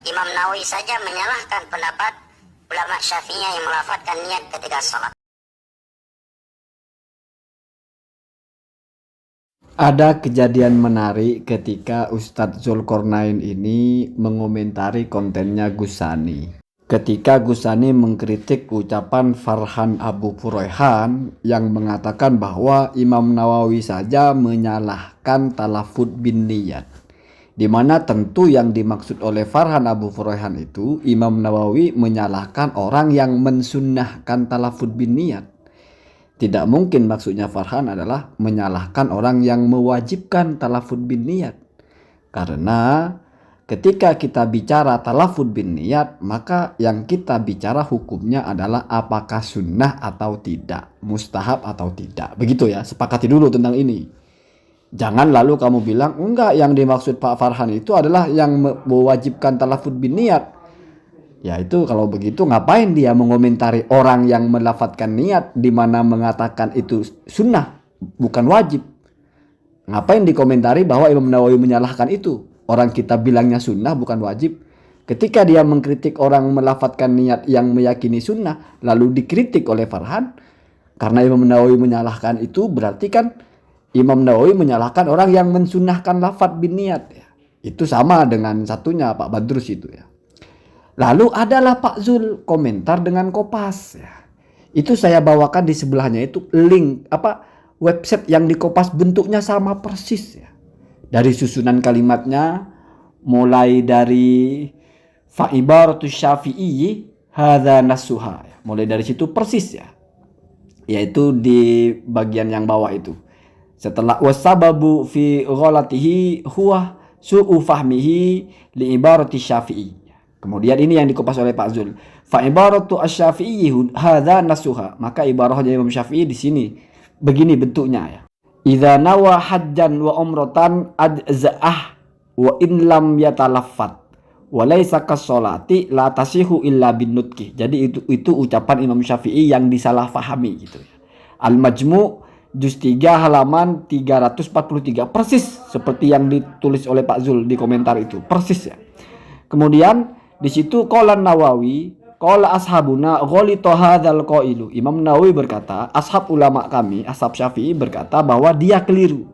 Imam Nawawi saja menyalahkan pendapat ulama Syafi'iyah yang melafadzkan niat ketika sholat. Ada kejadian menarik ketika Ustadz Zulkarnain ini mengomentari kontennya Ghazali. Ketika Ghazali mengkritik ucapan Farhan Abu Furaihan yang mengatakan bahwa Imam Nawawi saja menyalahkan talafud bin niyat. Di mana tentu yang dimaksud oleh Farhan Abu Furaihan itu Imam Nawawi menyalahkan orang yang mensunnahkan talafud bin niyat. Tidak mungkin maksudnya Farhan adalah menyalahkan orang yang mewajibkan talafud bin niyat. Karena ketika kita bicara talafud bin niyat, maka yang kita bicara hukumnya adalah apakah sunnah atau tidak, mustahab atau tidak. Begitu ya, sepakati dulu tentang ini. Jangan lalu kamu bilang, enggak, yang dimaksud Pak Farhan itu adalah yang mewajibkan talafud bin niyat. Ya itu kalau begitu ngapain dia mengomentari orang yang melafadzkan niat di mana mengatakan itu sunnah bukan wajib. Ngapain dikomentari bahwa Imam Nawawi menyalahkan itu? Orang kita bilangnya sunnah bukan wajib. Ketika dia mengkritik orang melafadzkan niat yang meyakini sunnah lalu dikritik oleh Farhan karena Imam Nawawi menyalahkan itu, berarti kan Imam Nawawi menyalahkan orang yang mensunnahkan lafadz bin niat ya. Itu sama dengan satunya Pak Badrus itu ya. Lalu adalah Pak Zul komentar dengan Kompas ya. Itu saya bawakan di sebelahnya itu link website yang di Kompas bentuknya sama persis ya. Dari susunan kalimatnya mulai dari fa'ibaratu syafi'i hadza nasuha ya. Mulai dari situ persis ya. Yaitu di bagian yang bawah itu. Setelah wasababu fi ghalatihi huwa su'u fahmihi li ibarati syafi'i. Kemudian ini yang dikupas oleh Pak Zul. Fa ibaratu asy-Syafi'i hadza nasuha. Maka ibarahnya Imam Syafi'i di sini begini bentuknya ya. Idza nawa hajjan wa umratan ajza'ah wa in lam yatalaffat wa laisa kas-sholati la tasihu illa bin nutqi. Jadi itu ucapan Imam Syafi'i yang disalahfahami gitu ya. Al-Majmu' juz 3 halaman 343 persis seperti yang ditulis oleh Pak Zul di komentar itu. Persis ya. Kemudian di situ qala Nawawi, qala ashabuna ghalita hadzal qailu. Imam Nawawi berkata, ashab ulama kami, ashab Syafi'i berkata bahwa dia keliru.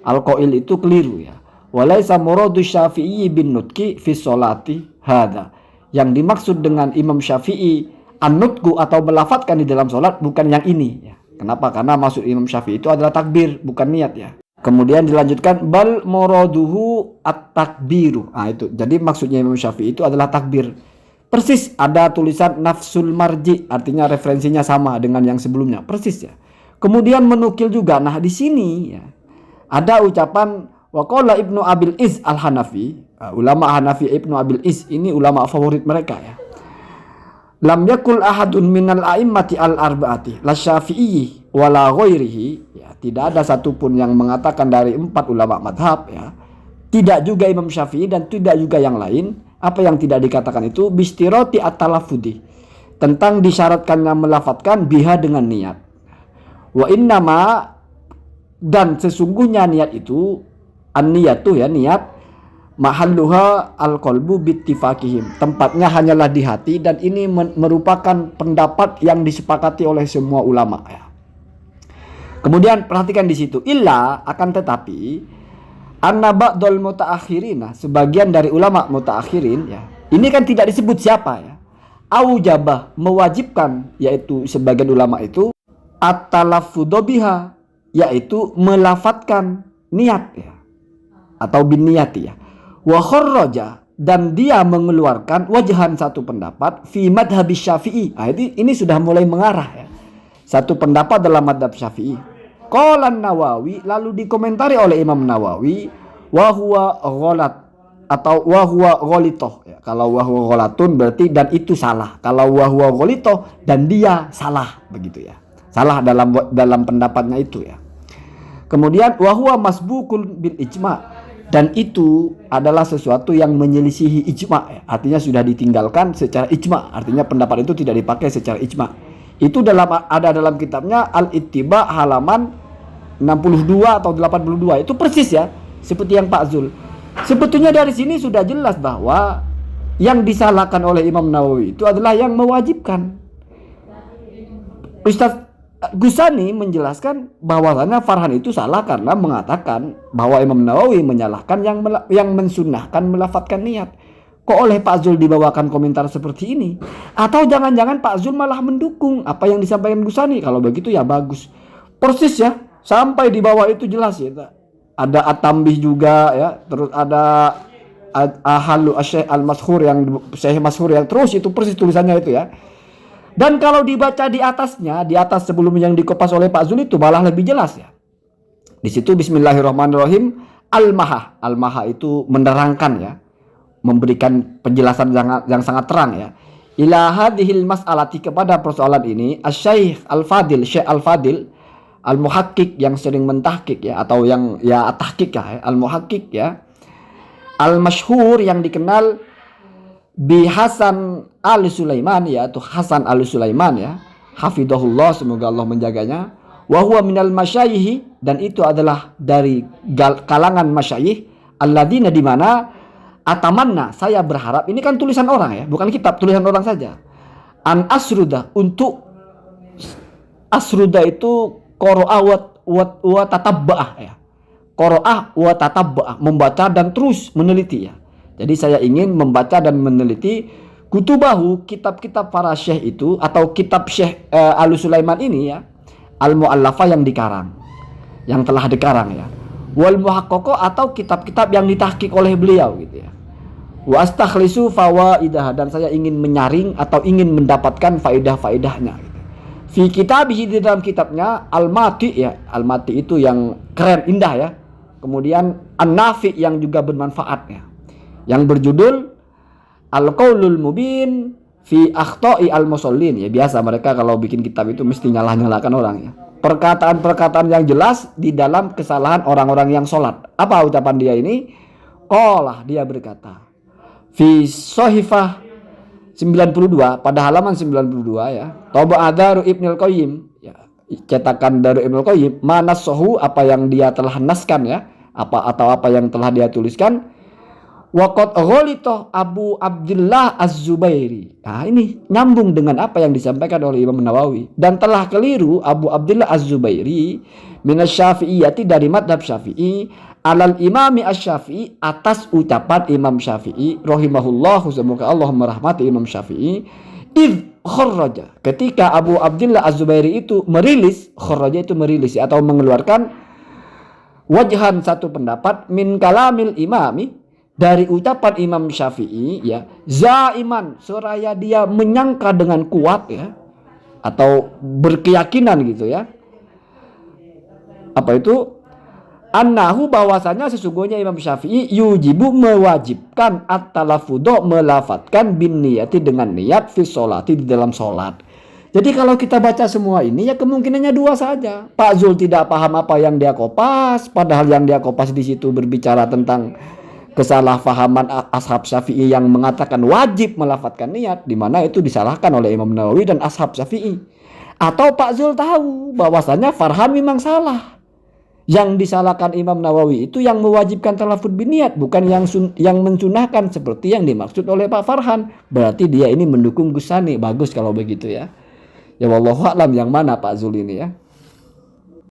Al-qail itu keliru ya. Walaisa muradu Syafi'i bin nutqi fi sholati hadza. Yang dimaksud dengan Imam Syafi'i an-nutqu atau melafadzkan di dalam salat bukan yang ini ya. Kenapa? Karena maksud Imam Syafi'i itu adalah takbir, bukan niat ya. Kemudian dilanjutkan bal muraduhu at-takbiru. Nah itu. Jadi maksudnya Imam Syafi'i itu adalah takbir. Persis ada tulisan nafsul marji, artinya referensinya sama dengan yang sebelumnya. Persis ya. Kemudian menukil juga. Nah di sini ya ada ucapan waqala Ibnu Abil Iz Al-Hanafi. Ulama Hanafi Ibnu Abil Iz ini ulama favorit mereka ya. Lam yakul ahadun minal a'immati al-arba'ati la syafi'i wala ghairihi ya, tidak ada satupun yang mengatakan dari 4 ulama madhab ya, tidak juga Imam Syafi'i dan tidak juga yang lain. Apa yang tidak dikatakan itu bistiroti at-talafudi, tentang disyaratkannya melafadzkan biha dengan niat. Wa innama, dan sesungguhnya niat itu an-niyatu ya, niat mahalluha al-qalbu bittifaqihim, tempatnya hanyalah di hati, dan ini merupakan pendapat yang disepakati oleh semua ulama ya. Kemudian perhatikan di situ illa, akan tetapi anna ba'dul mutaakhirin, sebagian dari ulama mutaakhirin ya. Ini kan tidak disebut siapa ya. Aujabah, mewajibkan, yaitu sebagian ulama itu at-talaffudzu biha, yaitu melafadzkan niat ya, atau bin niyati ya. Wa kharraja, dan dia mengeluarkan wajahan satu pendapat fi madhab Syafi'i. Nah, ini sudah mulai mengarah ya. Satu pendapat dalam madhab Syafi'i. Qala Nawawi, lalu dikomentari oleh Imam Nawawi, wa huwa ghalat atau wa huwa ghalitoh ya. Kalau wa huwa ghalatun berarti dan itu salah. Kalau wa huwa ghalitoh dan dia salah, begitu ya. Salah dalam pendapatnya itu ya. Kemudian wa huwa masbukul bil ijma', dan itu adalah sesuatu yang menyelisihi ijma' ya. Artinya sudah ditinggalkan secara ijma', artinya pendapat itu tidak dipakai secara ijma'. Itu ada dalam kitabnya Al-Ittiba halaman 62 atau 82. Itu persis ya seperti yang Pak Zul. Sebetulnya dari sini sudah jelas bahwa yang disalahkan oleh Imam Nawawi itu adalah yang mewajibkan. Ustaz Ghazali menjelaskan bahwasannya Farhan itu salah karena mengatakan bahwa Imam Nawawi menyalahkan yang mensunnahkan melafadzkan niat. Kok oleh Pak Zul dibawakan komentar seperti ini? Atau jangan-jangan Pak Zul malah mendukung apa yang disampaikan Ghazali? Kalau begitu ya bagus. Persis ya, sampai di bawah itu jelas ya. Ada at-tambih juga ya, terus ada ahalu Syekh al-Mashhur yang Syekh Mashhur yang terus itu persis tulisannya itu ya. Dan kalau dibaca di atasnya, di atas sebelum yang dikopas oleh Pak Zul itu malah lebih jelas ya. Di situ Bismillahirrahmanirrahim, al-maha. Al-maha itu menerangkan ya, memberikan penjelasan yang sangat terang ya. Ila hadhil mas'alati, kepada persoalan ini, Asy-Syaikh Al-Fadil, Syekh Al-Fadil Al-Muhakkik yang sering mentahkik ya, atau yang ya tahkik ya, Al-Muhakkik ya. Al-Mashhur yang dikenal Bi Hasan Al-Sulaiman, yaitu Hasan Al-Sulaiman ya, hafidhahullah, semoga Allah menjaganya. Wa huwa minal masyayikh, dan itu adalah dari kalangan masyayikh alladzina, di mana atamanna, saya berharap, ini kan tulisan orang ya, bukan kitab, tulisan orang saja. An asruda, untuk asruda itu qara'a wa tatabba'ah ya. Qara'a wa tatabba'ah, membaca dan terus meneliti ya. Jadi saya ingin membaca dan meneliti kutubahu, kitab-kitab para syekh itu, atau kitab Syekh Al-Sulaiman ini ya, al-mu'allafah yang dikarang, yang telah dikarang ya. Wal muhaqqaqah, atau kitab-kitab yang ditahqiq oleh beliau gitu ya. Wa astakhlisu fawaidah, dan saya ingin menyaring atau ingin mendapatkan faedah-faedahnya. Fi kitabihi, di dalam kitabnya Al-Mati ya. Al-Mati itu yang keren, indah ya. Kemudian An-Nafi yang juga bermanfaat ya, yang berjudul Al-Qaulul Mubin fi Akhta'i Al-Musallin ya. Biasa mereka kalau bikin kitab itu mesti nyalah-nyalahkan orang ya. Perkataan-perkataan yang jelas di dalam kesalahan orang-orang yang sholat. Apa ucapan dia ini? Qala, dia berkata, fi Shahifah 92, pada halaman 92 ya. Tab'a Daru Ibnul Qayyim ya, cetakan Daru Ibnul Qayyim, manassahu, apa yang dia telah naskan ya, apa yang telah dia tuliskan. Waqad ghalita Abu Abdullah Az-Zubairi. Nah, ini nyambung dengan apa yang disampaikan oleh Imam Nawawi. Dan telah keliru Abu Abdullah Az-Zubairi minasy-Syafi'iyyati, dari madhab Syafi'i, alal imami asy-Syafi'i, atas ucapan Imam Syafi'i rahimahullah, semoga Allah merahmati Imam Syafi'i. Id kharraja, ketika Abu Abdullah Az-Zubairi itu merilis, kharraja itu merilis atau mengeluarkan, wajhan, satu pendapat, min kalamil imami, dari ucapan Imam Syafi'i ya, zaiman, seraya dia menyangka dengan kuat ya, atau berkeyakinan gitu ya. Apa itu? Annahu, bahwasanya sesungguhnya Imam Syafi'i yujibu, mewajibkan, at-talaffudu, melafatkan, bin niyati, dengan niat, fi sholati, di dalam sholat. Jadi kalau kita baca semua ini ya kemungkinannya dua saja. Pak Zul tidak paham apa yang dia kopas, padahal yang dia kopas di situ berbicara tentang kesalahpahaman ashab Syafi'i yang mengatakan wajib melafatkan niat, di mana itu disalahkan oleh Imam Nawawi dan ashab Syafi'i. Atau Pak Zul tahu bahwasanya Farhan memang salah. Yang disalahkan Imam Nawawi itu yang mewajibkan talafud biniat, bukan yang mensunahkan seperti yang dimaksud oleh Pak Farhan. Berarti dia ini mendukung Ghazali. Bagus kalau begitu ya. Ya wallahu a'lam, yang mana Pak Zul ini ya.